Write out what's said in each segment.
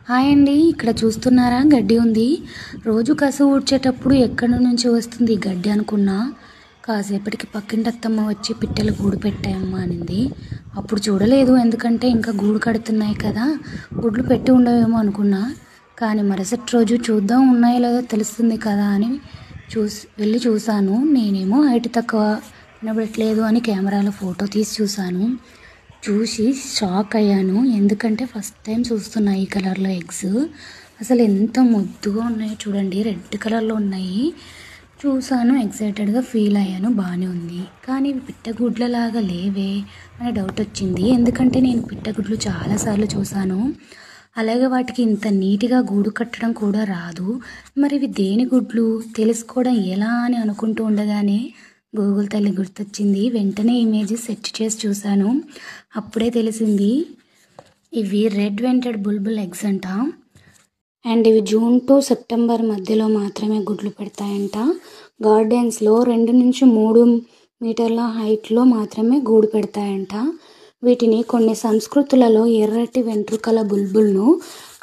Hi అండి, ఇక్కడ చూస్తున్నారా గడ్డి ఉంది. రోజు కసు ఊడ్చేటప్పుడు ఎక్కడి నుంచి వస్తుంది ఈ గడ్డి అనుకున్నా. కాసేపటికి పక్కింటి అత్తమ్మ వచ్చి పిట్టలు గూడు పెట్టాయమ్మా అనింది. అప్పుడు చూడలేదు, ఎందుకంటే ఇంకా గూడు కడుతున్నాయి కదా, గుడ్లు పెట్టి ఉండవేమో అనుకున్నా. కానీ మరుసటి రోజు చూద్దాం ఉన్నాయో లేదో తెలుస్తుంది కదా అని వెళ్ళి చూశాను. నేనేమో హైట్ తక్కువ, వినబడట్లేదు అని కెమెరాలో ఫోటో తీసి చూసి షాక్ అయ్యాను. ఎందుకంటే ఫస్ట్ టైం చూస్తున్నా ఈ కలర్లో ఎగ్స్. అసలు ఎంత ముద్దుగా ఉన్నాయో చూడండి, రెడ్ కలర్లో ఉన్నాయి. చూసాను, ఎక్సైటెడ్గా ఫీల్ అయ్యాను, బాగానే ఉంది. కానీ ఇవి పిట్టగుడ్లలాగా లేవే అనే డౌట్ వచ్చింది. ఎందుకంటే నేను పిట్టగుడ్లు చాలాసార్లు చూశాను, అలాగే వాటికి ఇంత నీట్గా గూడు కట్టడం కూడా రాదు. మరి ఇవి దేని గుడ్లు తెలుసుకోవడం ఎలా అని అనుకుంటూ ఉండగానే గూగుల్ తల్లి గుర్తొచ్చింది. వెంటనే ఇమేజ్ సెర్చ్ చేసి చూశాను. అప్పుడే తెలిసింది ఇవి రెడ్ వెంటెడ్ బుల్బుల్ ఎగ్స్ అంట. అండ్ ఇవి జూన్ టు సెప్టెంబర్ మధ్యలో మాత్రమే గుడ్లు పెడతాయంట. గార్డెన్స్లో 2 నుంచి 3 మీటర్ల హైట్లో మాత్రమే గూడు పెడతాయంట. వీటిని కొన్ని సంస్కృతులలో ఎర్రటి వెంట్రుకల బుల్బుల్ను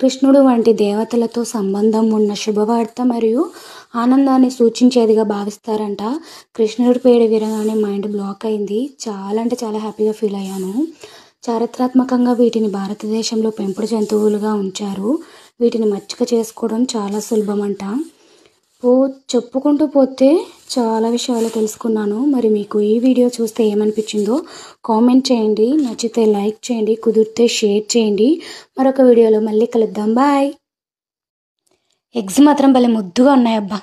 కృష్ణుడు వంటి దేవతలతో సంబంధం ఉన్న శుభవార్త మరియు ఆనందాన్ని సూచించేదిగా భావిస్తారంట. కృష్ణుడి పేరు వినగానే మైండ్ బ్లాక్ అయింది. చాలా అంటే చాలా హ్యాపీగా ఫీల్ అయ్యాను. చారిత్రాత్మకంగా వీటిని భారతదేశంలో పెంపుడు జంతువులుగా ఉంచారు. వీటిని మచ్చిక చేసుకోవడం చాలా సులభమంట. చెప్పుకుంటూ పోతే చాలా విషయాలు తెలుసుకున్నాను. మరి మీకు ఈ వీడియో చూస్తే ఏమనిపించిందో కామెంట్ చేయండి. నచ్చితే లైక్ చేయండి, కుదిరితే షేర్ చేయండి. మరొక వీడియోలో మళ్ళీ కలుద్దాం. బాయ్. ఎగ్స్ మాత్రం భలే ముద్దుగా ఉన్నాయి అబ్బా.